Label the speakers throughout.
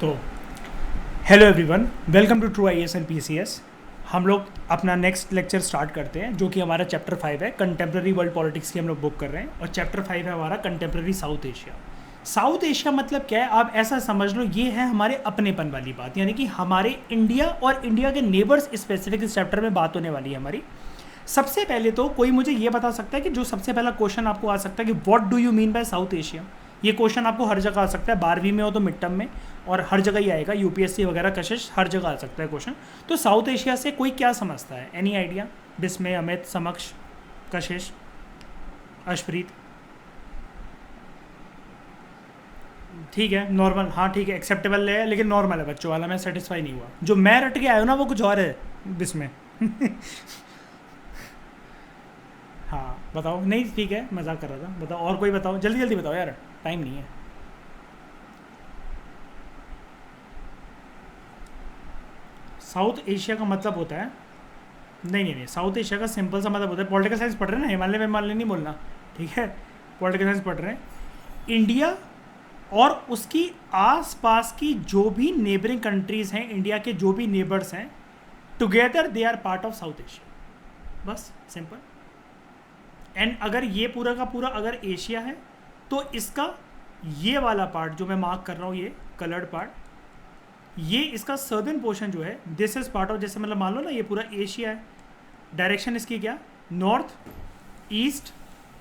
Speaker 1: तो hello everyone, welcome to True IAS and PCS. हम लोग अपना नेक्स्ट लेक्चर स्टार्ट करते हैं, जो कि हमारा चैप्टर 5 है। कंटेम्प्रेरी वर्ल्ड पॉलिटिक्स की हम लोग बुक कर रहे हैं और चैप्टर 5 है हमारा contemporary south Asia. South Asia मतलब क्या है, आप ऐसा समझ लो, ये है हमारे अपनेपन वाली बात, यानी कि हमारे इंडिया और इंडिया के नेबर्स स्पेसिफिक इस चैप्टर में बात होने वाली है हमारी। सबसे पहले तो कोई मुझे ये बता सकता है कि जो सबसे पहला क्वेश्चन आपको आ सकता है कि what do you mean by south Asia. ये क्वेश्चन आपको हर जगह आ सकता है, 12वीं में हो तो मिड टर्म में, और हर जगह ही आएगा, यूपीएससी वगैरह कशिश हर जगह आ सकता है क्वेश्चन। तो साउथ एशिया से कोई क्या समझता है? Any idea? बिस्मे, अमित, समक्ष, कशिश, अशप्रीत? ठीक है, नॉर्मल, हाँ ठीक है, एक्सेप्टेबल है, लेकिन नॉर्मल है बच्चों वाला। मैं सेटिस्फाई नहीं हुआ, जो मैं रट के आया हूँ ना वो कुछ और है बिस्मे। हाँ बताओ। नहीं ठीक है, मजाक कर रहा था, बताओ और कोई बताओ, जल्दी जल्दी बताओ यार, टाइम नहीं है। साउथ एशिया का मतलब होता है, नहीं नहीं नहीं, साउथ एशिया का सिंपल सा मतलब होता है, पॉलिटिकल साइंस पढ़ रहे हैं ना, हिमालय नहीं बोलना, ठीक है, पॉलिटिकल साइंस पढ़ रहे हैं। इंडिया और उसकी आसपास की जो भी नेबरिंग कंट्रीज हैं, इंडिया के जो भी नेबर्स हैं, together they are part of South Asia, बस सिंपल। एंड अगर ये पूरा का पूरा अगर एशिया है, तो इसका ये वाला पार्ट जो मैं मार्क कर रहा हूँ, ये कलर्ड पार्ट, ये इसका सर्दर्न पोर्शन जो है, दिस इज पार्ट ऑफ, जैसे मतलब मान लो ना ये पूरा एशिया है, डायरेक्शन इसकी क्या, नॉर्थ, ईस्ट,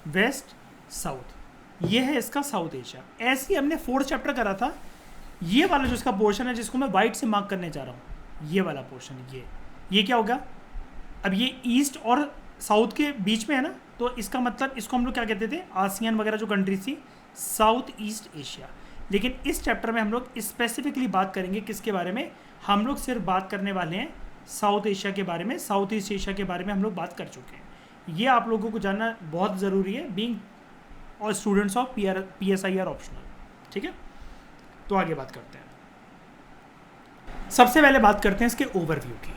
Speaker 1: वेस्ट, साउथ, ये है इसका साउथ एशिया। ऐसे ही हमने 4th चैप्टर करा था। ये वाला जो इसका पोर्शन है, जिसको मैं वाइट से मार्क करने जा रहा हूँ, ये वाला पोर्शन, ये क्या होगा? अब ये ईस्ट और साउथ के बीच में है ना, तो इसका मतलब इसको हम लोग क्या कहते थे, आसियान वगैरह जो कंट्रीज थी, साउथ ईस्ट एशिया। लेकिन इस चैप्टर में हम लोग स्पेसिफिकली बात करेंगे किसके बारे में? हम लोग सिर्फ बात करने वाले हैं साउथ एशिया के बारे में, साउथ ईस्ट एशिया के बारे में हम लोग बात कर चुके हैं। ये आप लोगों को जानना बहुत ज़रूरी है, बीइंग और स्टूडेंट्स ऑफ PSIR ऑप्शनल, ठीक है। तो आगे बात करते हैं। सबसे पहले बात करते हैं इसके ओवरव्यू की।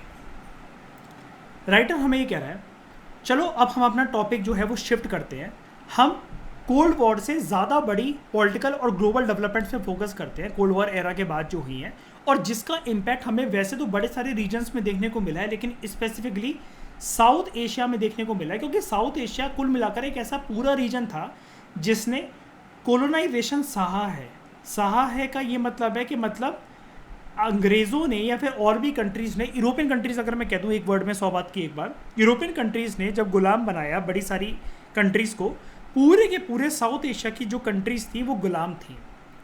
Speaker 1: राइटर हमें ये कह रहा है, चलो अब हम अपना टॉपिक जो है वो शिफ्ट करते हैं, हम कोल्ड वॉर से ज़्यादा बड़ी पॉलिटिकल और ग्लोबल डेवलपमेंट्स पे फोकस करते हैं, कोल्ड वॉर एरा के बाद जो हुई हैं, और जिसका इम्पैक्ट हमें वैसे तो बड़े सारे रीजन्स में देखने को मिला है, लेकिन स्पेसिफिकली साउथ एशिया में देखने को मिला है, क्योंकि साउथ एशिया कुल मिलाकर एक ऐसा पूरा रीजन था जिसने कोलोनाइजेशन सहा है का ये मतलब है कि मतलब अंग्रेज़ों ने या फिर और भी कंट्रीज़ ने, यूरोपियन कंट्रीज़ अगर मैं कह दूँ एक वर्ड में 100 बात की एक बार, यूरोपियन कंट्रीज़ ने जब गुलाम बनाया बड़ी सारी कंट्रीज़ को, पूरे के पूरे साउथ एशिया की जो कंट्रीज़ थी वो गुलाम थी,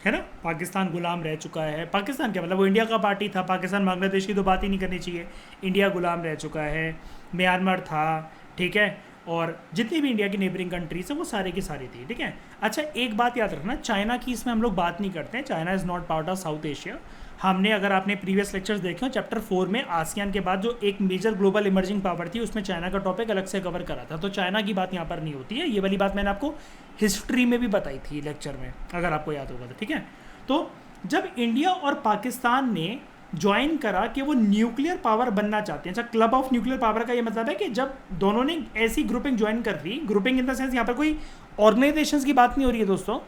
Speaker 1: है ना। पाकिस्तान गुलाम रह चुका है, पाकिस्तान क्या मतलब, वो इंडिया का पार्टी था, पाकिस्तान बांग्लादेश की तो बात ही नहीं करनी चाहिए, इंडिया गुलाम रह चुका है, म्यांमार था, ठीक है, और जितनी भी इंडिया की नेबरिंग कंट्रीज है वो सारे की सारी थी, ठीक है। अच्छा एक बात याद रखना, चाइना की इसमें हम लोग बात नहीं करते हैं, China is not part of South Asia. हमने, अगर आपने प्रीवियस लेक्चर्स देखे हो, चैप्टर 4 में आसियान के बाद जो एक मेजर ग्लोबल इमर्जिंग पावर थी, उसमें चाइना का टॉपिक अलग से कवर करा था, तो चाइना की बात यहाँ पर नहीं होती है। ये वाली बात मैंने आपको हिस्ट्री में भी बताई थी लेक्चर में, अगर आपको याद होगा तो, ठीक है। तो जब इंडिया और पाकिस्तान ने ज्वाइन करा कि वो न्यूक्लियर पावर बनना चाहते हैं, अच्छा क्लब ऑफ न्यूक्लियर पावर का ये मतलब है कि जब दोनों ने ऐसी ग्रुपिंग ज्वाइन कर ली, ग्रुपिंग इन द सेंस यहाँ पर कोई ऑर्गेनाइजेशंस की बात नहीं हो रही है दोस्तों,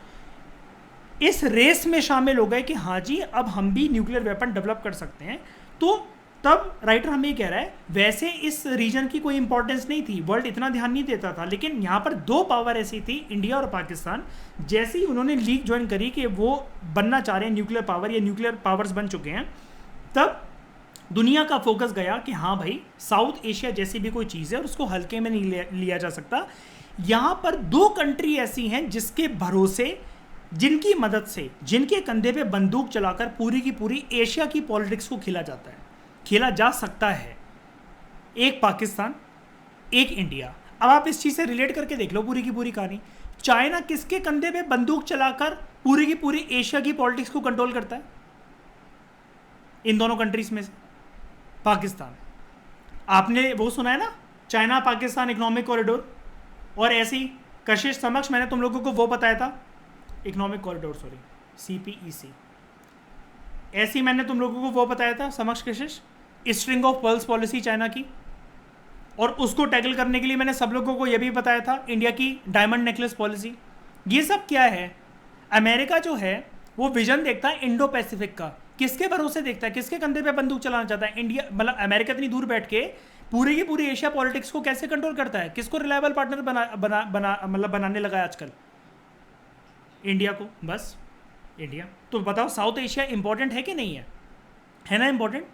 Speaker 1: इस रेस में शामिल हो गए कि हाँ जी अब हम भी न्यूक्लियर वेपन डेवलप कर सकते हैं, तो तब राइटर हमें ये कह रहा है, वैसे इस रीजन की कोई इंपॉर्टेंस नहीं थी, वर्ल्ड इतना ध्यान नहीं देता था, लेकिन यहाँ पर दो पावर ऐसी थी, इंडिया और पाकिस्तान, जैसे ही उन्होंने लीग ज्वाइन करी कि वो बनना चाह रहे हैं न्यूक्लियर पावर या न्यूक्लियर पावर्स बन चुके हैं, तब दुनिया का फोकस गया कि हाँ भाई साउथ एशिया जैसी भी कोई चीज़ है और उसको हल्के में नहीं लिया जा सकता। यहाँ पर दो कंट्री ऐसी हैं जिसके भरोसे, जिनकी मदद से, जिनके कंधे पे बंदूक चलाकर पूरी की पूरी एशिया की पॉलिटिक्स को खेला जा सकता है। एक पाकिस्तान, एक इंडिया। अब आप इस चीज़ से रिलेट करके देख लो पूरी की पूरी कहानी। चाइना किसके कंधे पे बंदूक चलाकर पूरी की पूरी एशिया की पॉलिटिक्स को कंट्रोल करता है? इन दोनों कंट्रीज में से पाकिस्तान। आपने वो सुना है ना, चाइना पाकिस्तान इकोनॉमिक कॉरिडोर, और ऐसी कशिश समक्ष मैंने तुम लोगों को वो बताया था, इकोनॉमिक कॉरिडोर, सॉरी CPEC, ऐसी मैंने तुम लोगों को वो बताया था समक्ष कशिश, string of pearls policy China की, और उसको टैकल करने के लिए मैंने सब लोगों को यह भी बताया था इंडिया की डायमंड नेकलेस पॉलिसी। ये सब क्या है? अमेरिका जो है वो विजन देखता है इंडो पैसिफिक का, किसके भरोसे देखता है, किसके कंधे पे बंदूक चलाना चाहता है? इंडिया मतलब अमेरिका इतनी दूर बैठ के पूरी की पूरी एशिया पॉलिटिक्स को कैसे कंट्रोल करता है? किसको रिलायबल पार्टनर बनाने लगा है आजकल? इंडिया को, बस इंडिया। तो बताओ साउथ एशिया इंपॉर्टेंट है कि नहीं है ना इंपॉर्टेंट।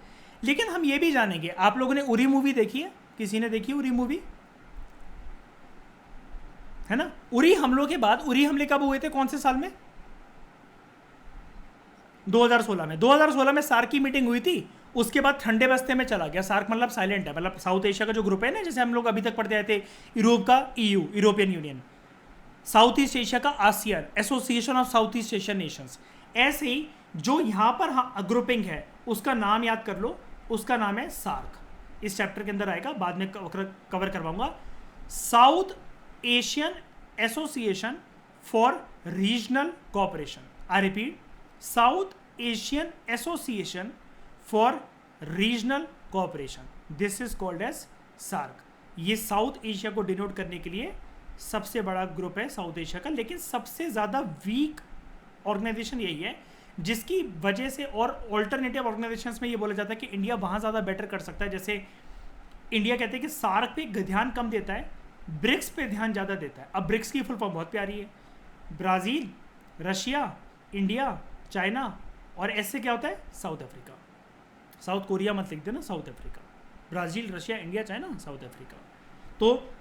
Speaker 1: लेकिन हम ये भी जानेंगे, आप लोगों ने उरी मूवी देखी है? किसी ने देखी उरी मूवी? है ना। उरी हमलों के बाद, उरी हमले कब हुए थे, कौन से साल में? 2016 में। 2016 में सार्क की मीटिंग हुई थी, उसके बाद ठंडे बस्ते में चला गया। सार्क मतलब साइलेंट है, मतलब साउथ एशिया का जो ग्रुप है ना, जैसे हम लोग अभी तक पढ़ते आए थे, यूरोप का EU, European Union, South East Asia का ASEAN, Association of South East Asian Nations. ऐसे ही जो यहाँ पर ग्रुपिंग है उसका नाम याद कर लो, उसका नाम है सार्क। इस चैप्टर के अंदर आएगा, बाद में कवर करवाऊंगा। South Asian Association for Regional Cooperation. I repeat, South Asian Association for Regional Cooperation, this is called as SAARC. ये साउथ एशिया को डिनोट करने के लिए सबसे बड़ा ग्रुप है साउथ एशिया का, लेकिन सबसे ज़्यादा वीक ऑर्गेनाइजेशन यही है, जिसकी वजह से, और ऑल्टरनेटिव ऑर्गेनाइजेशंस में ये बोला जाता है कि इंडिया वहाँ ज़्यादा बेटर कर सकता है। जैसे इंडिया कहते हैं कि सार्क पे ध्यान कम देता है, ब्रिक्स पे ध्यान ज़्यादा देता है। अब ब्रिक्स की फुल फॉर्म बहुत प्यारी है, ब्राज़ील, रशिया, इंडिया, चाइना, और ऐसे क्या होता है, साउथ अफ्रीका। साउथ कोरिया मत लिख देना, south Africa. Brazil, Russia, India, China, south Africa. तो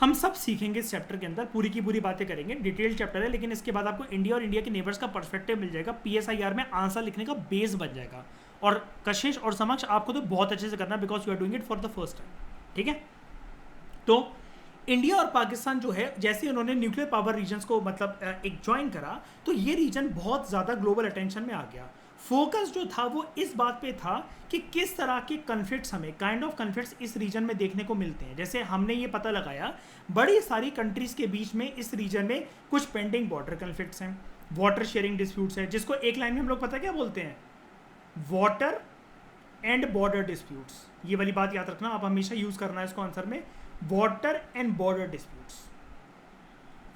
Speaker 1: हम सब सीखेंगे इस चैप्टर के अंदर, पूरी की पूरी बातें करेंगे, डिटेल चैप्टर है, लेकिन इसके बाद आपको इंडिया और इंडिया के नेबर्स का पर्सपेक्टिव मिल जाएगा, PSIR में आंसर लिखने का बेस बन जाएगा। और कशिश और समक्ष आपको तो बहुत अच्छे से करना है, because you are doing it for the first time, ठीक है। तो इंडिया और पाकिस्तान जो है, जैसे उन्होंने न्यूक्लियर पावर रीजन्स को मतलब एक ज्वाइन करा, तो ये रीजन बहुत ज़्यादा ग्लोबल अटेंशन में आ गया। फोकस जो था वो इस बात पे था कि किस तरह के कन्फ्लिक्ट्स, हमें काइंड ऑफ कन्फ्लिक्ट्स इस रीजन में देखने को मिलते हैं। जैसे हमने ये पता लगाया, बड़ी सारी कंट्रीज़ के बीच में इस रीजन में कुछ पेंडिंग बॉर्डर कन्फ्लिक्ट्स हैं, वाटर शेयरिंग डिस्प्यूट्स हैं, जिसको एक लाइन में हम लोग पता क्या बोलते हैं, वाटर एंड बॉर्डर डिस्प्यूट्स। ये वाली बात याद रखना, आप हमेशा यूज़ करना है इसको आंसर में, वाटर एंड बॉर्डर डिस्प्यूट्स।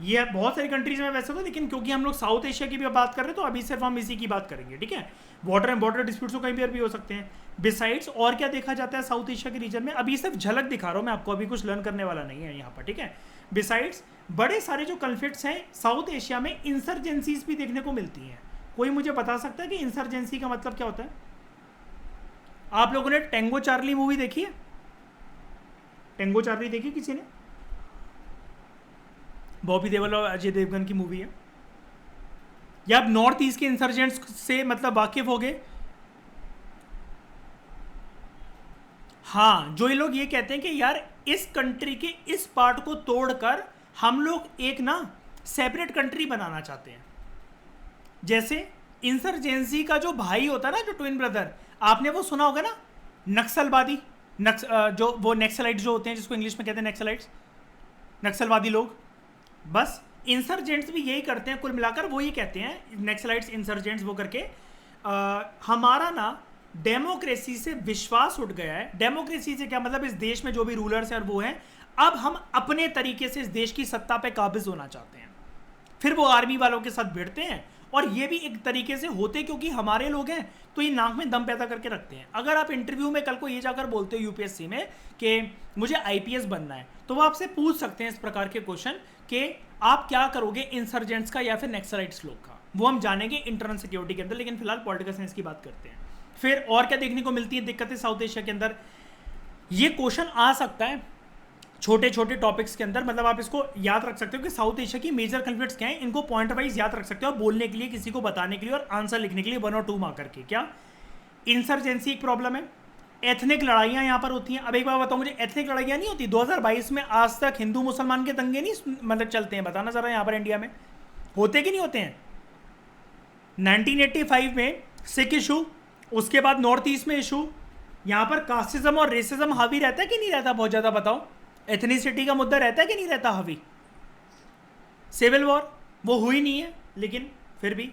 Speaker 1: ये बहुत सारी कंट्रीज में वैसे तो, लेकिन क्योंकि हम लोग साउथ एशिया की भी बात कर रहे हैं तो अभी सिर्फ हम इसी की बात करेंगे, ठीक है। वाटर एंड बॉर्डर डिस्प्यूट्स तो कहीं भी हो सकते हैं। बिसाइड्स और क्या देखा जाता है साउथ एशिया के रीजन में, अभी सिर्फ झलक दिखा रहा हूँ मैं आपको, अभी कुछ लर्न करने वाला नहीं है यहाँ पर, ठीक है। बिसाइड्स बड़े सारे जो कन्फ्लिक्ट्स हैं साउथ एशिया में, इंसर्जेंसीज भी देखने को मिलती हैं। कोई मुझे बता सकता है कि इंसर्जेंसी का मतलब क्या होता है? आप लोगों ने टेंगो चार्ली मूवी देखी है? टेंगो चार्ली देखी किसी ने? बॉबी देओल और अजय देवगन की मूवी है। या आप नॉर्थ ईस्ट के इंसर्जेंट्स से मतलब वाकिफ हो गए? हाँ, जो ये लोग ये कहते हैं कि यार इस कंट्री के इस पार्ट को तोड़कर हम लोग एक ना सेपरेट कंट्री बनाना चाहते हैं। जैसे इंसर्जेंसी का जो भाई होता है ना, जो ट्विन ब्रदर, आपने वो सुना होगा ना, नक्सलवादी, जो वो नेक्सलाइट्स जो होते हैं, जिसको इंग्लिश में कहते हैं नेक्सलाइट्स, नक्सलवादी लोग। बस इंसर्जेंट्स भी यही करते हैं, कुल मिलाकर वो ये कहते हैं, नेक्सलाइट्स, इंसर्जेंट्स, वो करके हमारा ना डेमोक्रेसी से विश्वास उठ गया है। डेमोक्रेसी से क्या मतलब, इस देश में जो भी रूलर्स हैं और वो हैं, अब हम अपने तरीके से इस देश की सत्ता पे काबिज होना चाहते हैं। फिर वो आर्मी वालों के साथ भिड़ते हैं, और ये भी एक तरीके से होते क्योंकि हमारे लोग हैं, तो ये नाक में दम पैदा करके रखते हैं। अगर आप इंटरव्यू में कल को ये जाकर बोलते हो यूपीएससी में कि मुझे आईपीएस बनना है, तो वो आपसे पूछ सकते हैं इस प्रकार के क्वेश्चन कि आप क्या करोगे इंसर्जेंट्स का या फिर नेक्सलाइट्स लोग का। वो हम जानेंगे इंटरनल सिक्योरिटी के अंदर, लेकिन फिलहाल पॉलिटिकल साइंस की बात करते हैं। फिर और क्या देखने को मिलती है दिक्कतें साउथ एशिया के अंदर? ये क्वेश्चन आ सकता है छोटे छोटे टॉपिक्स के अंदर, मतलब आप इसको याद रख सकते हो कि साउथ एशिया की मेजर कन्फ्लिक्ट्स क्या हैं, इनको पॉइंट वाइज याद रख सकते हो, बोलने के लिए, किसी को बताने के लिए, और आंसर लिखने के लिए 1 और 2 मार्क करके। क्या इंसर्जेंसी एक प्रॉब्लम है, एथनिक लड़ाइयाँ यहाँ पर होती हैं। अब एक बार बताओ मुझे, एथनिक लड़ाइयाँ नहीं होती 2022 में आज तक हिंदू मुसलमान के दंगे नहीं मतलब चलते हैं? बताना ज़रा यहाँ पर इंडिया में होते कि नहीं होते हैं? 1985 में सिख इशू, उसके बाद नॉर्थ ईस्ट में इशू, यहाँ पर कास्टिज्म और रेसिज्म हावी रहता है कि नहीं रहता? बहुत ज़्यादा बताओ, एथनिसिटी का मुद्दा रहता है कि नहीं रहता हावी? सिविल वॉर वो हुई नहीं है, लेकिन फिर भी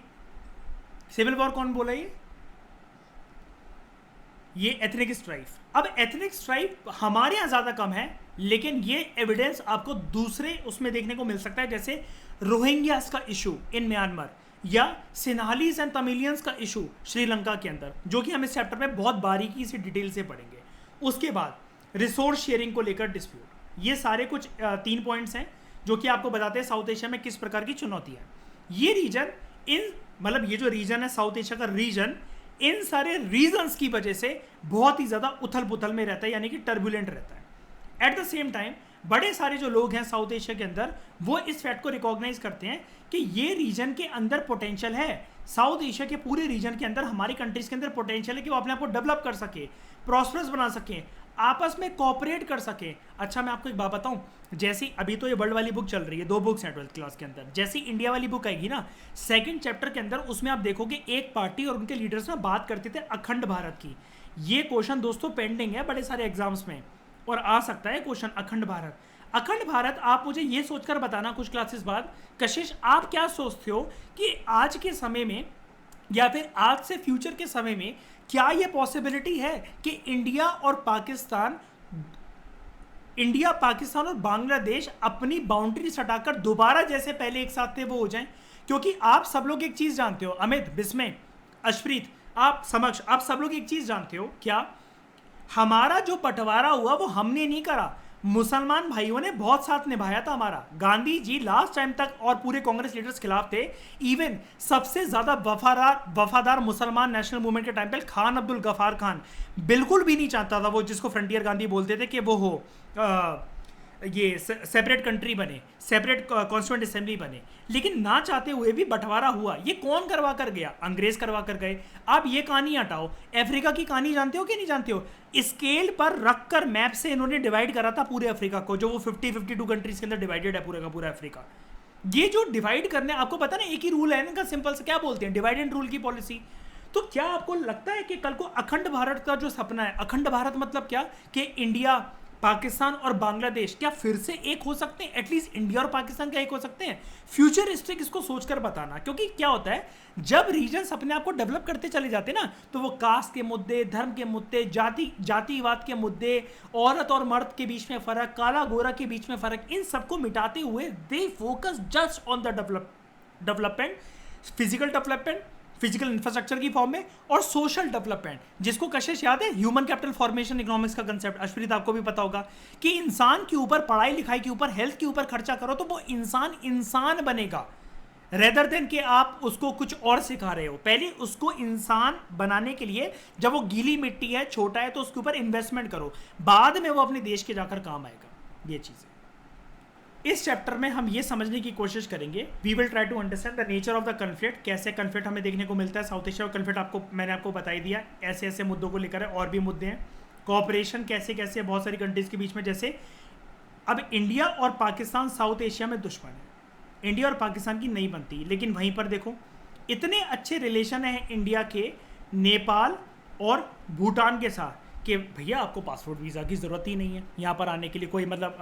Speaker 1: सिविल वॉर कौन बोला ये एथनिक स्ट्राइफ। अब एथनिक स्ट्राइफ हमारे यहाँ ज़्यादा कम है, लेकिन ये एविडेंस आपको दूसरे उसमें देखने को मिल सकता है, जैसे रोहिंग्यास का इशू इन म्यांमार, या सिन्हालीज एंड तमिलियंस का इशू श्रीलंका के अंदर, जो कि हम इस चैप्टर में बहुत बारीकी से डिटेल से पढ़ेंगे। उसके बाद रिसोर्स शेयरिंग को लेकर डिस्प्यूट, ये सारे कुछ 3 पॉइंट्स हैं जो कि आपको बताते हैं साउथ एशिया में किस प्रकार की चुनौती है। ये रीजन मतलब ये जो रीजन है साउथ एशिया का रीजन, इन सारे रीजन्स की वजह से बहुत ही ज़्यादा उथल पुथल में रहता है, यानी कि टर्बुलेंट रहता है। एट द सेम टाइम बड़े सारे जो लोग हैं साउथ एशिया के अंदर, वो इस फैक्ट को रिकॉग्नाइज करते हैं कि ये रीजन के अंदर पोटेंशियल है, साउथ एशिया के पूरे रीजन के अंदर, हमारी कंट्रीज के अंदर पोटेंशियल है कि वो अपने आप को डेवलप कर सके, प्रॉस्परस बना सकें, आपस में कोऑपरेट कर सके। अच्छा मैं आपको एक बात बताऊं, जैसी अभी तो ये वर्ल्ड वाली बुक चल रही है, 2 बुक्स हैं 12th क्लास के अंदर, जैसी इंडिया वाली बुक आएगी ना 2nd चैप्टर के अंदर, उसमें आप देखोगे एक पार्टी और उनके लीडर्स में बात करते थे अखंड भारत की। ये क्वेश्चन दोस्तों पेंडिंग है बड़े सारे एग्जाम्स में, और आ सकता है क्वेश्चन अखंड भारत। अखंड भारत, आप मुझे ये सोचकर बताना कुछ क्लासेस बाद, कशिश आप क्या सोचते हो कि आज के समय में या फिर आज से फ्यूचर के समय में क्या ये पॉसिबिलिटी है कि इंडिया और पाकिस्तान और बांग्लादेश अपनी बाउंड्री हटाकर दोबारा जैसे पहले एक साथ थे वो हो जाएं? क्योंकि आप सब लोग एक चीज जानते हो, अमित, बिस्मय, अशप्रीत, आप सब लोग एक चीज जानते हो क्या, हमारा जो बंटवारा हुआ वो हमने नहीं करा, मुसलमान भाइयों ने बहुत साथ निभाया था हमारा। गांधी जी लास्ट टाइम तक और पूरे कांग्रेस लीडर्स खिलाफ थे। इवन सबसे ज्यादा वफादार मुसलमान नेशनल मूवमेंट के टाइम पे खान अब्दुल गफार खान बिल्कुल भी नहीं चाहता था वो, जिसको फ्रंटियर गांधी बोलते थे, कि वो हो ये सेपरेट कंट्री बने, सेपरेट कॉन्स्टिट्यूएंट असेंबली बने। लेकिन ना चाहते हुए भी बंटवारा हुआ। ये कौन करवा कर गया? अंग्रेज करवा कर गए। आप ये कहानी हटाओ, अफ्रीका की कहानी जानते हो कि नहीं जानते हो? स्केल पर रखकर मैप से इन्होंने डिवाइड करा था पूरे अफ्रीका को, जो वो 52 कंट्रीज के अंदर डिवाइडेड है पूरा का पूरा अफ्रीका। ये जो डिवाइड करने, आपको पता ना एक ही रूल है इनका, सिंपल से क्या बोलते हैं, डिवाइड एंड रूल की पॉलिसी। तो क्या आपको लगता है कि कल को अखंड भारत का जो सपना है, अखंड भारत मतलब क्या, कि इंडिया, पाकिस्तान और बांग्लादेश क्या फिर से एक हो सकते हैं? एटलीस्ट इंडिया और पाकिस्तान क्या एक हो सकते हैं? फ्यूचरिस्टिक इसको सोचकर बताना, क्योंकि क्या होता है जब रीजन्स अपने आप को डेवलप करते चले जाते हैं ना, तो वो कास्ट के मुद्दे, धर्म के मुद्दे, जातिवाद के मुद्दे, औरत और मर्द के बीच में फर्क, काला गोरा के बीच में फर्क, इन सबको मिटाते हुए they focus just on the development, physical infrastructure की फॉर्म में, और सोशल डेवलपमेंट, जिसको कशिश याद है ह्यूमन कैपिटल फॉर्मेशन इकोनॉमिक्स का कंसेप्ट, अश्वित आपको भी पता होगा कि इंसान के ऊपर, पढ़ाई लिखाई के ऊपर, हेल्थ के ऊपर खर्चा करो तो वो इंसान बनेगा, रेदर देन कि आप उसको कुछ और सिखा रहे हो। पहले उसको इंसान बनाने के लिए, जब वो गीली मिट्टी है, छोटा है, तो उसके ऊपर इन्वेस्टमेंट करो, बाद में वो अपने देश के जाकर काम आएगा। ये चीज़ें इस चैप्टर में हम ये समझने की कोशिश करेंगे। We will try to understand the nature of the conflict, कैसे कन्फ्लिक्ट हमें देखने को मिलता है। साउथ एशिया का कन्फ्लिक्ट मैंने आपको बता ही दिया, ऐसे ऐसे मुद्दों को लेकर है, और भी मुद्दे हैं। कोऑपरेशन कैसे कैसे बहुत सारी कंट्रीज के बीच में, जैसे अब इंडिया और पाकिस्तान साउथ एशिया में दुश्मन है, इंडिया और पाकिस्तान की नहीं बनती, लेकिन वहीं पर देखो इतने अच्छे रिलेशन हैं इंडिया के नेपाल और भूटान के साथ कि भैया आपको पासपोर्ट वीज़ा की ज़रूरत ही नहीं है यहाँ पर आने के लिए, कोई मतलब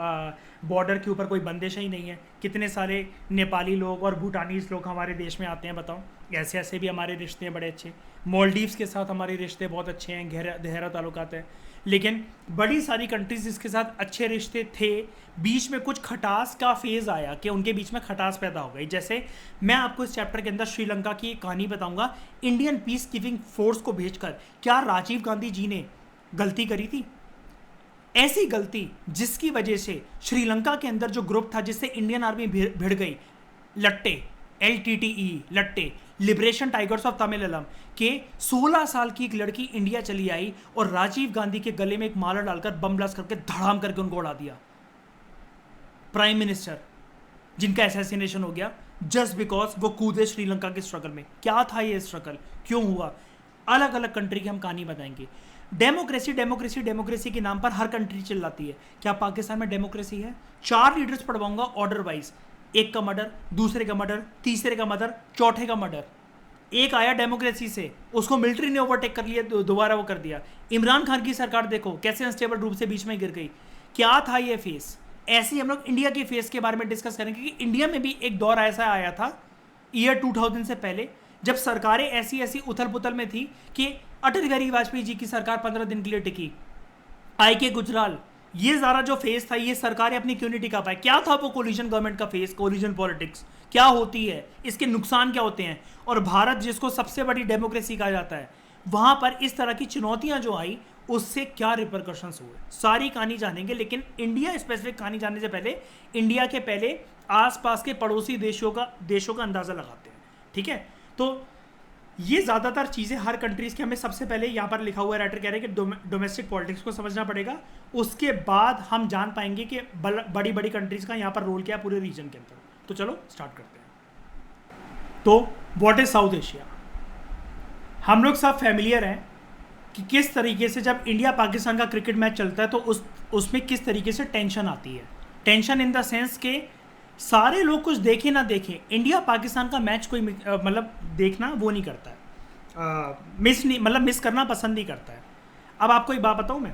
Speaker 1: बॉर्डर के ऊपर कोई बंदिश ही नहीं है। कितने सारे नेपाली लोग और भूटानीज लोग हमारे देश में आते हैं, बताओ। ऐसे ऐसे भी हमारे रिश्ते हैं बड़े अच्छे। मालदीव्स के साथ हमारे रिश्ते बहुत अच्छे हैं, गहरा ताल्लुकात है। लेकिन बड़ी सारी कंट्रीज जिसके साथ अच्छे रिश्ते थे, बीच में कुछ खटास का फेज़ आया कि उनके बीच में खटास पैदा हो गई। जैसे मैं आपको इस चैप्टर के अंदर श्रीलंका की एक कहानी बताऊँगा, इंडियन पीस कीपिंग फोर्स को भेजकर। क्या राजीव गांधी जी ने गलती करी थी? ऐसी गलती जिसकी वजह से श्रीलंका के अंदर जो ग्रुप था जिससे इंडियन आर्मी भिड़ गई, LTTE, LTTE, LTTE, Liberation Tigers of Tamil Eelam के 16 साल की एक लड़की इंडिया चली आई और राजीव गांधी के गले में एक माला डालकर बम ब्लास्ट करके धड़ाम करके उनको उड़ा दिया। प्राइम मिनिस्टर जिनका असैसिनेशन हो गया जस्ट बिकॉज वो कूदे श्रीलंका के स्ट्रगल में। क्या था ये स्ट्रगल, क्यों हुआ? अलग अलग कंट्री की हम कहानी बताएंगे। डेमोक्रेसी के नाम पर हर कंट्री चिल्लाती है। क्या पाकिस्तान में डेमोक्रेसी है? 4 लीडर्स पढ़वाऊंगा ऑर्डर वाइज, एक का मर्डर, दूसरे का मर्डर, तीसरे का मर्डर, चौथे का मर्डर। एक आया डेमोक्रेसी से, उसको मिलिट्री ने ओवरटेक कर लिया, दोबारा वो कर दिया। इमरान खान की सरकार देखो कैसे अनस्टेबल रूप से बीच में गिर गई। क्या था ये फेस? ऐसे ही हम लोग इंडिया के फेस के बारे में डिस्कस करेंगे कि इंडिया में भी एक दौर ऐसा आया था ईयर 2000 से पहले, जब सरकारें ऐसी ऐसी उथल पुथल में थी कि अटल बिहारी वाजपेयी जी की सरकार 15 दिन के लिए टिकी, IK गुजराल, ये ज़रा जो फेस था, ये सरकारें अपनी क्यों नहीं टिका पाए? क्या था वो कोलिजन गवर्नमेंट का फेस, कोलिजन पॉलिटिक्स? क्या होती है, इसके नुकसान क्या होते हैं, और भारत जिसको सबसे बड़ी डेमोक्रेसी कहा जाता है, वहां पर इस तरह की चुनौतियां जो आई उससे क्या रिपरकशंस हुए, सारी कहानी जानेंगे। लेकिन इंडिया स्पेसिफिक कहानी जानने से पहले इंडिया के पहले आसपास के पड़ोसी देशों का अंदाजा लगाते हैं, ठीक है। तो ये ज़्यादातर चीज़ें हर कंट्रीज़ के हमें सबसे पहले यहाँ पर लिखा हुआ राइटर कह रहे हैं कि डोमेस्टिक पॉलिटिक्स को समझना पड़ेगा, उसके बाद हम जान पाएंगे कि बड़ी बड़ी कंट्रीज़ का यहाँ पर रोल क्या है पूरे रीजन के अंदर। तो चलो स्टार्ट करते हैं। तो व्हाट इज साउथ एशिया? हम लोग सब फैमिलियर हैं कि किस तरीके से जब इंडिया पाकिस्तान का क्रिकेट मैच चलता है तो उसमें किस तरीके से टेंशन आती है। टेंशन इन द सेंस के सारे लोग कुछ देखे ना देखे, इंडिया पाकिस्तान का मैच कोई मतलब देखना वो नहीं करता है, मिस करना पसंद नहीं करता है। अब आपको एक बात बताऊं, मैं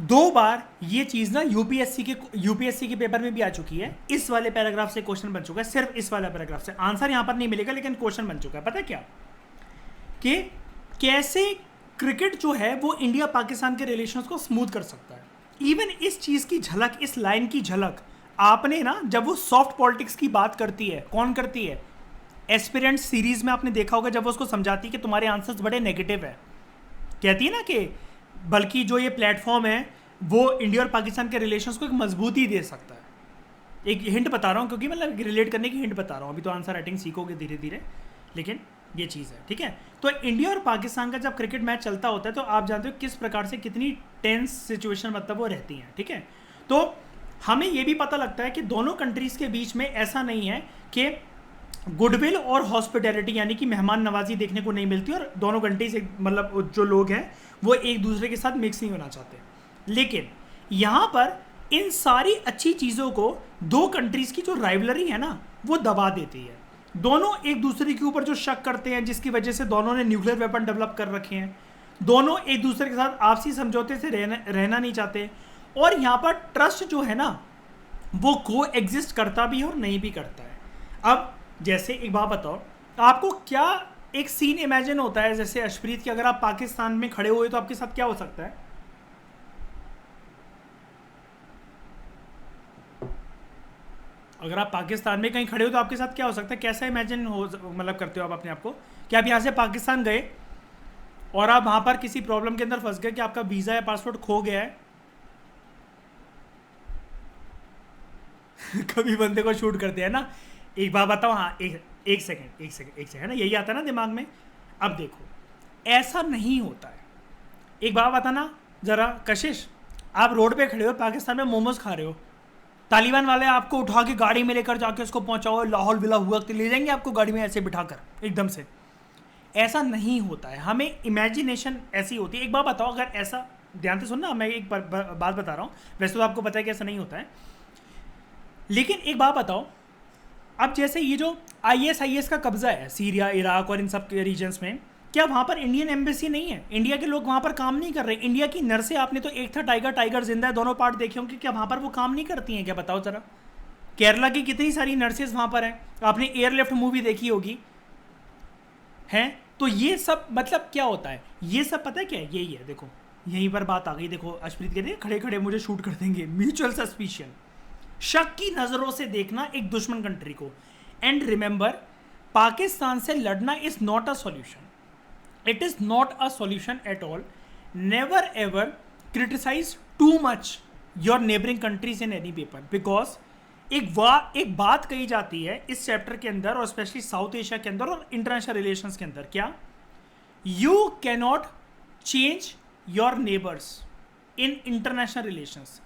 Speaker 1: 2 बार ये चीज़ ना यूपीएससी के पेपर में भी आ चुकी है। इस वाले पैराग्राफ से क्वेश्चन बन चुका है, सिर्फ इस वाले पैराग्राफ से। आंसर यहां पर नहीं मिलेगा लेकिन क्वेश्चन बन चुका है। पता है क्या कि कैसे क्रिकेट जो है वो इंडिया पाकिस्तान के रिलेशंस को स्मूथ कर सकता है। इवन इस चीज़ की झलक, इस लाइन की झलक आपने ना, जब वो सॉफ्ट पॉलिटिक्स की बात करती है, कौन करती है? एस्पिरेंट सीरीज में आपने देखा होगा, जब वो उसको समझाती है कि तुम्हारे आंसर्स बड़े नेगेटिव है, कहती है ना कि बल्कि जो ये प्लेटफॉर्म है वो इंडिया और पाकिस्तान के रिलेशंस को एक मजबूती दे सकता है। एक हिंट बता रहा हूँ क्योंकि मतलब रिलेट करने की हिंट बता रहा हूँ, अभी तो आंसर राइटिंग सीखोगे धीरे धीरे, लेकिन ये चीज़ है, ठीक है। तो इंडिया और पाकिस्तान का जब क्रिकेट मैच चलता होता है तो आप जानते हो किस प्रकार से कितनी टेंस सिचुएशन मतलब वो रहती हैं, ठीक है। तो हमें ये भी पता लगता है कि दोनों कंट्रीज़ के बीच में ऐसा नहीं है कि गुडविल और हॉस्पिटैलिटी यानी कि मेहमान नवाजी देखने को नहीं मिलती, और दोनों कंट्रीज मतलब जो लोग हैं वो एक दूसरे के साथ मिक्स नहीं होना चाहते। लेकिन यहाँ पर इन सारी अच्छी चीज़ों को दो कंट्रीज़ की जो राइवलरी है ना वो दबा देती है। दोनों एक दूसरे के ऊपर जो शक करते हैं, जिसकी वजह से दोनों ने न्यूक्लियर वेपन डेवलप कर रखे हैं, दोनों एक दूसरे के साथ आपसी समझौते से रहना नहीं चाहते, और यहाँ पर ट्रस्ट जो है ना वो को एग्जिस्ट करता भी है और नहीं भी करता है। अब जैसे एक बात बताओ, आपको क्या एक सीन इमेजिन होता है जैसे अर्शप्रीत कि अगर आप पाकिस्तान में खड़े हुए तो आपके साथ क्या हो सकता है? अगर आप पाकिस्तान में कहीं खड़े हो तो आपके साथ क्या हो सकता है? कैसा इमेजिन हो मतलब करते हो आप अपने आप को कि आप यहाँ से पाकिस्तान गए और आप वहाँ पर किसी प्रॉब्लम के अंदर फंस गए कि आपका वीज़ा या पासपोर्ट खो गया है कभी बंदे को शूट करते हैं ना। एक बात बताओ, हाँ एक सेकंड है ना, यही आता है ना दिमाग में। अब देखो ऐसा नहीं होता है। एक बात बताना ज़रा कशिश, आप रोड पे खड़े हो पाकिस्तान में मोमोज खा रहे हो, तालिबान वाले आपको उठा के गाड़ी में लेकर जाके उसको पहुंचाओ, लाहौल बिला हुआ ले जाएंगे आपको गाड़ी में ऐसे बिठाकर एकदम से? ऐसा नहीं होता है। हमें इमेजिनेशन ऐसी होती है। एक बात बताओ, अगर ऐसा, ध्यान से सुनना, मैं एक बात बता रहा हूँ, वैसे तो आपको पता है कि ऐसा नहीं होता है, लेकिन एक बात बताओ, अब जैसे ये जो IS का कब्जा है सीरिया, इराक और इन सब के रीजन्स में, क्या वहाँ पर इंडियन एम्बेसी नहीं है? इंडिया के लोग वहाँ पर काम नहीं कर रहे? इंडिया की नर्सें, आपने तो एक था टाइगर जिंदा है, दोनों पार्ट देखे होंगे, क्या वहाँ पर वो काम नहीं करती हैं क्या? बताओ जरा। केरला की कितनी सारी नर्सेज वहाँ पर हैं, आपने एयरलिफ्ट मूवी देखी होगी, हैं? तो ये सब मतलब क्या होता है, ये सब पता है क्या है? यही है, देखो यहीं पर बात आ गई। देखो अर्शप्रीत कहते हैं खड़े खड़े मुझे शूट कर देंगे, म्यूचुअल सस्पिशन, शक की नज़रों से देखना एक दुश्मन कंट्री को। एंड रिमेंबर, पाकिस्तान से लड़ना is not a solution, it is not a solution at all. Never ever criticise too much your neighbouring countries in any paper, because एक बात कही जाती है इस चैप्टर के अंदर, और स्पेशली साउथ एशिया के अंदर और इंटरनेशनल रिलेशंस के अंदर, क्या? You cannot change your neighbours in international relations.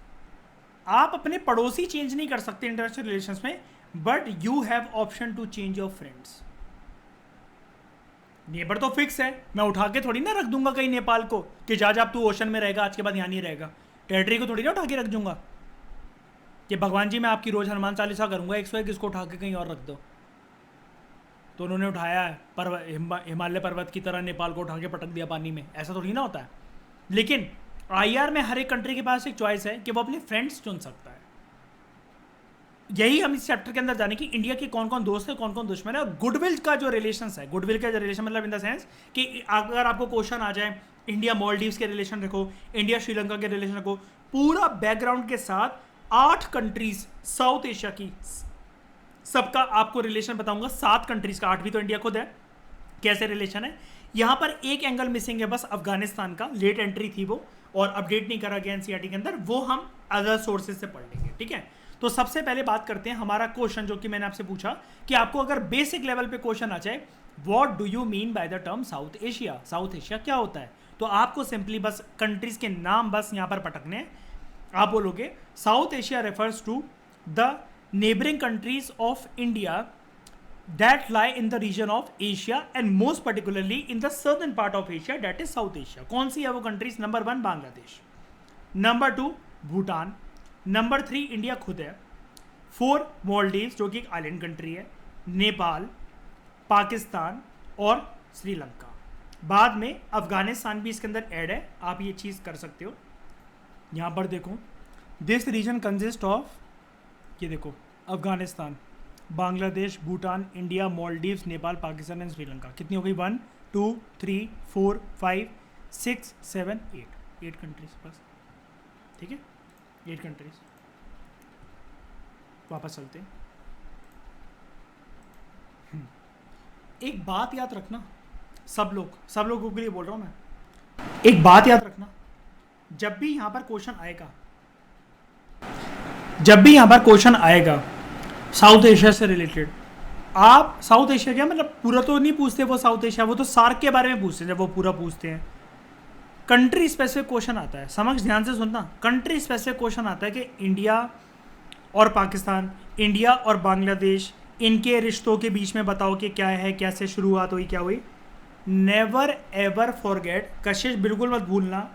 Speaker 1: आप अपने पड़ोसी चेंज नहीं कर सकते इंटरनेशनल रिलेशंस में, but you have option to change your friends. Neighbour तो फिक्स है, मैं उठा के थोड़ी ना रख दूंगा कहीं नेपाल को कि जा अब तू ओशन में रहेगा, आज के बाद यहाँ नहीं रहेगा। टेरिटरी को थोड़ी ना उठा के रख दूंगा कि भगवान जी मैं आपकी रोज हनुमान चालीसा करूंगा 101, इसको उठा के कहीं और रख दो। तो उन्होंने उठाया है हिमालय पर्वत की तरह नेपाल को उठा के पटक दिया पानी में, ऐसा थोड़ी ना होता है। लेकिन IR में हर एक कंट्री के पास एक चॉइस है कि वो अपने फ्रेंड्स चुन सकता है। यही हम इस चैप्टर के अंदर जाने की इंडिया के कौन कौन दोस्त है, कौन कौन दुश्मन है, और गुडविल का जो रिलेशन है, गुडविल का जो रिलेशन मतलब इन द सेंस कि अगर आपको क्वेश्चन आ जाए इंडिया मॉलडीव्स के रिलेशन रखो, इंडिया श्रीलंका के रिलेशन रखो, पूरा बैकग्राउंड के साथ 8 कंट्रीज साउथ एशिया की सबका आपको रिलेशन बताऊंगा, 7 कंट्रीज का, 8वीं तो इंडिया खुद है, कैसे रिलेशन है। यहाँ पर एक एंगल मिसिंग है बस, अफगानिस्तान का, लेट एंट्री थी वो और अपडेट नहीं करा गया एनसीईआरटी के अंदर, वो हम अदर सोर्सेज से पढ़ लेंगे, ठीक है। तो सबसे पहले बात करते हैं हमारा क्वेश्चन जो कि मैंने आपसे पूछा कि आपको अगर बेसिक लेवल पे क्वेश्चन आ जाए, what do you mean by the term south Asia, south Asia क्या होता है, तो आपको सिंपली बस कंट्रीज के नाम बस यहाँ पर पटकने हैं। आप बोलोगे South Asia refers to the neighbouring countries of India that lie in the region of Asia and most particularly in the southern part of Asia, that is South Asia। कौन सी है वो countries? Number 1 Bangladesh, number 2 Bhutan, number 3 India खुद है, 4 मालदीव्स जो कि एक island country है, नेपाल, पाकिस्तान और श्रीलंका। बाद में अफगानिस्तान भी इसके अंदर ऐड है, आप ये चीज़ कर सकते हो। यहाँ पर देखो, दिस रीजन कंसिस्ट ऑफ, ये देखो अफगानिस्तान, बांग्लादेश, भूटान, इंडिया, मालदीव्स, नेपाल, पाकिस्तान एंड श्रीलंका। कितनी हो गई? 1 2 3 4 5 6 7 8 कंट्रीज बस, ठीक है, 8 कंट्रीज। वापस चलते हैं। एक बात याद रखना, सब लोगों के लिए बोल रहा हूं मैं, एक बात याद रखना, जब भी यहां पर क्वेश्चन आएगा साउथ एशिया से रिलेटेड, आप साउथ एशिया क्या मतलब पूरा तो नहीं पूछते वो साउथ एशिया, वो तो सार्क के बारे में पूछते हैं जब वो पूरा पूछते हैं। कंट्री स्पेसिफिक क्वेश्चन आता है, समझ ध्यान से सुनना, कंट्री स्पेसिफिक क्वेश्चन आता है कि इंडिया और पाकिस्तान, इंडिया और बांग्लादेश, इनके रिश्तों के बीच में बताओ कि क्या है, कैसे शुरुआत हुई, क्या हुई। नेवर एवर फॉरगेट, कशिश बिल्कुल मत भूलना,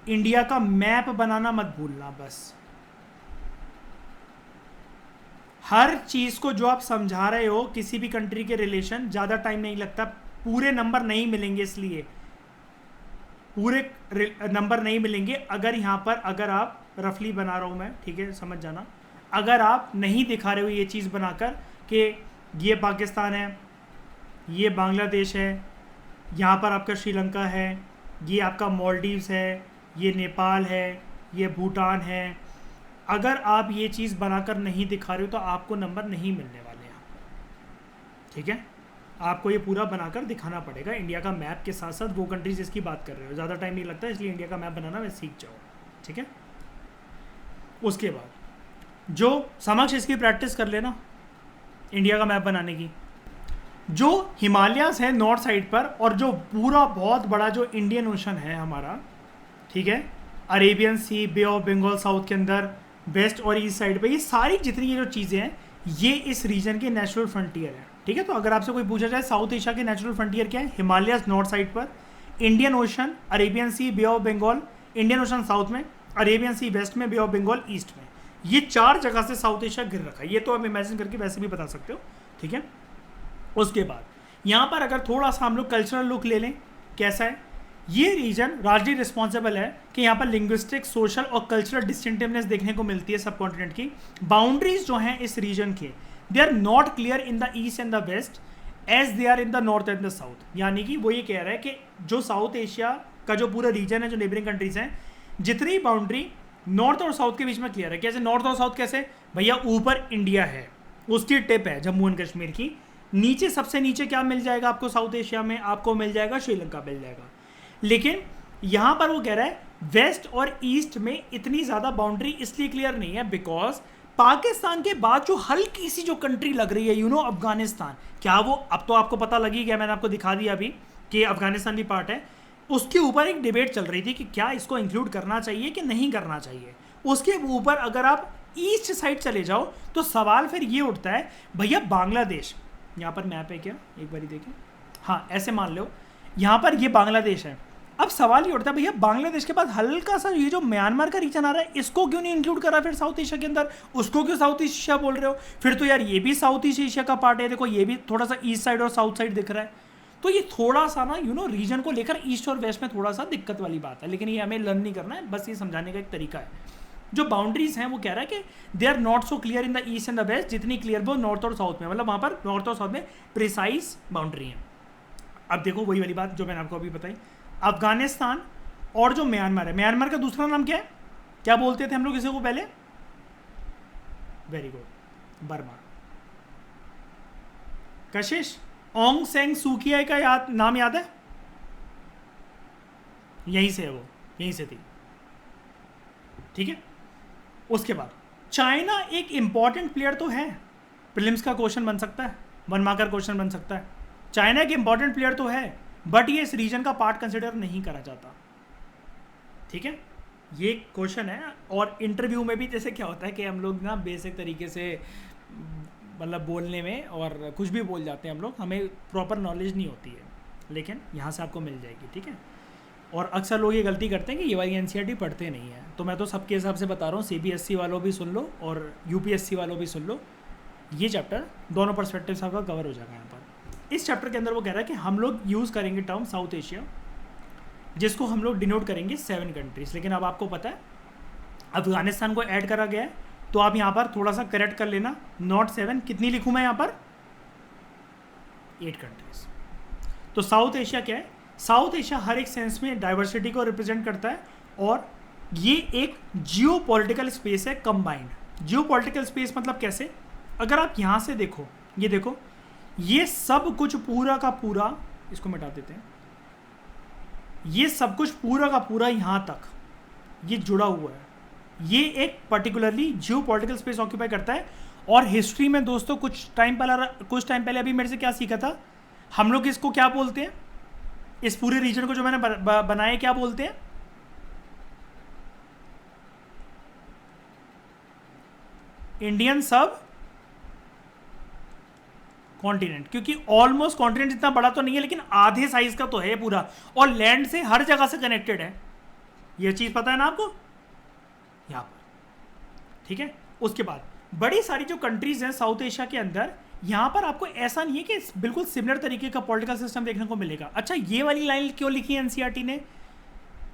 Speaker 1: इंडिया का मैप बनाना मत भूलना। बस हर चीज को जो आप समझा रहे हो किसी भी कंट्री के रिलेशन, ज्यादा टाइम नहीं लगता, पूरे नंबर नहीं मिलेंगे, इसलिए पूरे नंबर नहीं मिलेंगे अगर यहाँ पर, अगर आप रफली बना रहा हूँ मैं, ठीक है, समझ जाना, अगर आप नहीं दिखा रहे हो ये चीज़ बनाकर कि ये पाकिस्तान है, ये बांग्लादेश है, यहाँ पर आपका श्रीलंका है, ये आपका मालदीव्स है, ये नेपाल है, ये भूटान है, अगर आप ये चीज़ बनाकर नहीं दिखा रहे हो तो आपको नंबर नहीं मिलने वाले यहाँ पर, ठीक है। आपको ये पूरा बनाकर दिखाना पड़ेगा इंडिया का मैप के साथ साथ वो कंट्रीज जिसकी बात कर रहे हो। ज़्यादा टाइम नहीं लगता, इसलिए इंडिया का मैप बनाना मैं सीख जाऊँ, ठीक है। उसके बाद जो समक्ष इसकी प्रैक्टिस कर लेना इंडिया का मैप बनाने की, जो हिमालयास है नॉर्थ साइड पर, और जो पूरा बहुत बड़ा जो इंडियन ओशन है हमारा, ठीक है, Arabian Sea, Bay of Bengal south के अंदर, वेस्ट और ईस्ट साइड पे, ये सारी जितनी ये जो चीज़ें हैं ये इस रीजन के नेचुरल फ्रंटियर है, ठीक है। तो अगर आपसे कोई पूछा जाए साउथ एशिया के नेचुरल फ्रंटियर क्या है, हिमालयास नॉर्थ साइड पर, Indian Ocean, Arabian Sea, Bay of Bengal, Indian Ocean south में, अरेबियन सी वेस्ट में, बे ऑफ बंगाल ईस्ट में, ये 4 जगह से साउथ एशिया घिर रखा है। ये तो आप इमेजिन करके वैसे भी बता सकते हो, ठीक है। उसके बाद यहाँ पर अगर थोड़ा सा हम लोग कल्चरल लुक ले लें, कैसा है ये रीजन, राजली रिस्पॉन्सिबल है कि यहाँ पर लिंग्विस्टिक, सोशल और कल्चरल डिस्टिंक्टिवनेस देखने को मिलती है सब कॉन्टिनेंट की। बाउंड्रीज जो हैं इस रीजन के, they are not clear in the east and the west as they are in the north and the south. यानी कि वो ये कह रहा है कि जो साउथ एशिया का जो पूरा रीजन है, जो नेबरिंग कंट्रीज हैं, जितनी बाउंड्री नॉर्थ और साउथ के बीच में क्लियर है। कैसे नॉर्थ और साउथ? कैसे भैया, ऊपर इंडिया है, उसकी टिप है जम्मू एंड कश्मीर की, नीचे सबसे नीचे क्या मिल जाएगा आपको साउथ एशिया में, आपको मिल जाएगा श्रीलंका मिल जाएगा। लेकिन यहाँ पर वो कह रहा है वेस्ट और ईस्ट में इतनी ज़्यादा बाउंड्री इसलिए क्लियर नहीं है बिकॉज पाकिस्तान के बाद जो हल्की सी जो कंट्री लग रही है, यू नो, अफगानिस्तान, क्या वो, अब तो आपको पता लगी गया, मैंने आपको दिखा दिया अभी कि अफगानिस्तान भी पार्ट है, उसके ऊपर एक डिबेट चल रही थी कि क्या इसको इंक्लूड करना चाहिए कि नहीं करना चाहिए। उसके ऊपर अगर आप ईस्ट साइड चले जाओ तो सवाल फिर ये उठता है, भैया बांग्लादेश, यहाँ पर मैप है क्या, एक बार देखें, हाँ ऐसे मान लो यहाँ पर ये बांग्लादेश है। अब सवाल ये उठता है, भैया बांग्लादेश के बाद हल्का सा ये जो म्यांमार का रीजन आ रहा है, इसको क्यों नहीं इंक्लूड करा फिर साउथ एशिया के अंदर, उसको क्यों साउथ ईस्ट एशिया बोल रहे हो? फिर तो यार ये भी साउथ ईस्ट एशिया का पार्ट है, देखो ये भी थोड़ा सा ईस्ट साइड और साउथ साइड दिख रहा है। तो ये थोड़ा सा ना, यू नो, रीजन को लेकर ईस्ट और वेस्ट में थोड़ा सा दिक्कत वाली बात है, लेकिन ये हमें लर्न नहीं करना है, बस ये समझाने का एक तरीका है। जो बाउंड्रीज हैं वो कह रहा है कि they are not so clear in the east and the west, जितनी क्लियर वो नॉर्थ और साउथ में, मतलब वहाँ पर नॉर्थ और साउथ में प्रिसाइज बाउंड्री है। अब देखो वही वाली बात जो मैंने आपको अभी बताई, अफगानिस्तान और जो म्यांमार है, म्यांमार का दूसरा नाम क्या है, क्या बोलते थे हम लोग इसे को पहले? Very good, Burma. कशिश, ओंग सेंग सूकी का नाम याद है? यहीं से है वो, यहीं से थी, ठीक है। उसके बाद चाइना एक इंपॉर्टेंट प्लेयर तो है, प्रीलिम्स का क्वेश्चन बन सकता है, 1 मार्कर क्वेश्चन बन सकता है। चाइना एक इंपॉर्टेंट प्लेयर तो है, बट ये इस रीजन का पार्ट कंसिडर नहीं करा जाता, ठीक है। ये क्वेश्चन है। और इंटरव्यू में भी जैसे क्या होता है कि हम लोग ना बेसिक तरीके से मतलब बोलने में और कुछ भी बोल जाते हैं हम लोग, हमें प्रॉपर नॉलेज नहीं होती है, लेकिन यहाँ से आपको मिल जाएगी, ठीक है। और अक्सर लोग ये गलती करते हैं कि ये वाली एनसीईआरटी पढ़ते नहीं है, तो मैं तो सबके हिसाब से बता रहा हूँ, सीबीएसई वालों भी सुन लो और यूपीएससी वालों भी सुन लो, ये चैप्टर दोनों पर्सपेक्टिव से आपका कवर हो जाएगा यहाँ पर। इस चैप्टर के अंदर वो कह रहा है कि हम लोग यूज़ करेंगे टर्म साउथ एशिया, जिसको हम लोग डिनोट करेंगे 7 कंट्रीज। लेकिन अब आपको पता है अफगानिस्तान को ऐड करा गया है, तो आप यहाँ पर थोड़ा सा करेक्ट कर लेना, नॉट 7, कितनी लिखूँ मैं यहाँ पर? 8 कंट्रीज। तो साउथ एशिया क्या है? साउथ एशिया हर एक सेंस में डाइवर्सिटी को रिप्रेजेंट करता है, और ये एक जियो पॉलिटिकल स्पेस है कंबाइंड। जियो पॉलिटिकल स्पेस मतलब कैसे? अगर आप यहाँ से देखो, ये देखो, ये सब कुछ पूरा का पूरा, इसको मिटा देते हैं, ये सब कुछ पूरा का पूरा यहाँ तक ये जुड़ा हुआ है, ये एक पर्टिकुलरली जियो पॉलिटिकल स्पेस ऑक्यूपाई करता है। और हिस्ट्री में दोस्तों कुछ टाइम पहले अभी मेरे से क्या सीखा था, हम लोग इसको क्या बोलते हैं, इस पूरे रीजन को जो मैंने बनाया क्या बोलते हैं? इंडियन सब कॉन्टिनेंट, क्योंकि ऑलमोस्ट कॉन्टिनेंट इतना बड़ा तो नहीं है, लेकिन आधे साइज का तो है पूरा, और लैंड से हर जगह से कनेक्टेड है। ये चीज पता है ना आपको यहां पर, ठीक है। उसके बाद बड़ी सारी जो कंट्रीज हैं साउथ एशिया के अंदर, यहां पर आपको ऐसा नहीं है कि बिल्कुल सिमिलर तरीके का पॉलिटिकल सिस्टम देखने को मिलेगा। अच्छा, ये वाली लाइन क्यों लिखी है एनसीईआरटी ने?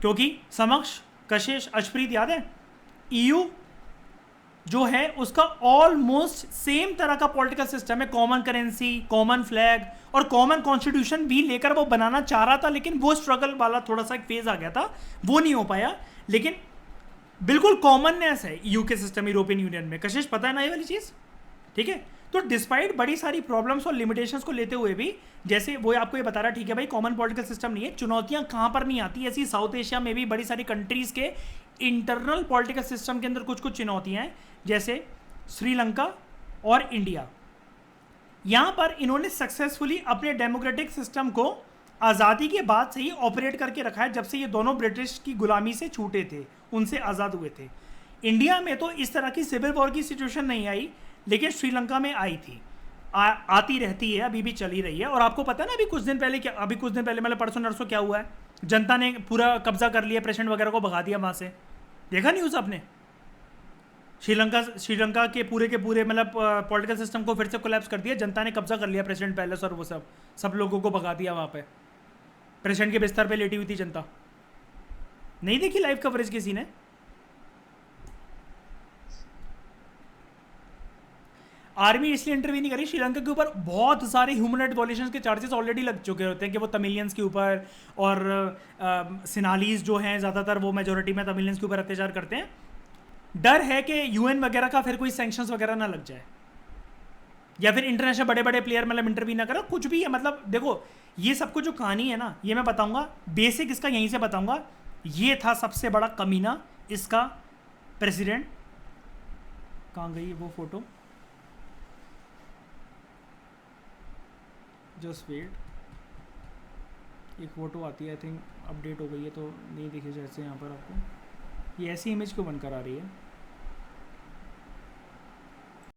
Speaker 1: क्योंकि समक्ष, कशिश, अशप्रीत याद है, ईयू जो है उसका ऑलमोस्ट सेम तरह का पॉलिटिकल सिस्टम है, कॉमन करेंसी, कॉमन फ्लैग और कॉमन कॉन्स्टिट्यूशन भी लेकर वो बनाना चाह रहा था, लेकिन वो स्ट्रगल वाला थोड़ा सा एक फेज आ गया था, वो नहीं हो पाया। लेकिन बिल्कुल कॉमननेस है ईयू के सिस्टम, यूरोपियन यूनियन में। कशिश पता है ना ये वाली चीज, ठीक है। तो डिस्पाइट बड़ी सारी प्रॉब्लम्स और लिमिटेशंस को लेते हुए भी, जैसे वो आपको ये बता रहा, ठीक है भाई कॉमन पॉलिटिकल सिस्टम नहीं है, चुनौतियां कहां पर नहीं आती, ऐसी साउथ एशिया में भी बड़ी सारी कंट्रीज के इंटरनल पॉलिटिकल सिस्टम के अंदर कुछ कुछ चुनौतियां हैं, जैसे श्रीलंका और इंडिया। यहां पर इन्होंने सक्सेसफुली अपने डेमोक्रेटिक सिस्टम को आज़ादी के बाद से ही ऑपरेट करके रखा है, जब से ये दोनों ब्रिटिश की गुलामी से छूटे थे, उनसे आज़ाद हुए थे। इंडिया में तो इस तरह की सिविल वॉर की सिचुएशन नहीं आई, लेकिन श्रीलंका में आई थी, आती रहती है, अभी भी चली रही है। और आपको पता है ना, अभी कुछ दिन पहले मतलब परसों नरसों क्या हुआ है, जनता ने पूरा कब्जा कर लिया, प्रेसिडेंट वगैरह को भगा दिया वहाँ से, देखा न्यूज़ आपने? श्रीलंका के पूरे मतलब पॉलिटिकल सिस्टम को फिर से कोलैप्स कर दिया, जनता ने कब्जा कर लिया प्रेसिडेंट पैलेस और वो सब लोगों को भगा दिया वहाँ पे, प्रेसिडेंट के बिस्तर पे लेटी हुई थी जनता। नहीं देखी लाइव कवरेज किसी ने? आर्मी इसलिए इंटरव्यू नहीं करी, श्रीलंका के ऊपर बहुत सारे ह्यूमन राइट वॉल्यूशंस के चार्जेस ऑलरेडी लग चुके होते हैं कि वो तमिलियंस के ऊपर और सिनालीज जो हैं ज़्यादातर वो मेजोरिटी में तमिलियंस के ऊपर अत्याचार करते हैं। डर है कि यूएन वगैरह का फिर कोई सैंक्शंस वगैरह ना लग जाए, या फिर इंटरनेशनल बड़े बड़े प्लेयर मतलब इंटरव्यू ना करो, कुछ भी है। मतलब देखो, ये सब कुछ जो कहानी है ना, ये मैं बताऊंगा बेसिक इसका यहीं से बताऊंगा। ये था सबसे बड़ा कमीना इसका प्रेसिडेंट। कहाँ गई वो फोटो? जस्ट वेट, एक फ़ोटो आती है, आई थिंक अपडेट हो गई है तो नहीं दिखे जैसे यहाँ पर आपको। ये ऐसी इमेज क्यों बनकर आ रही है?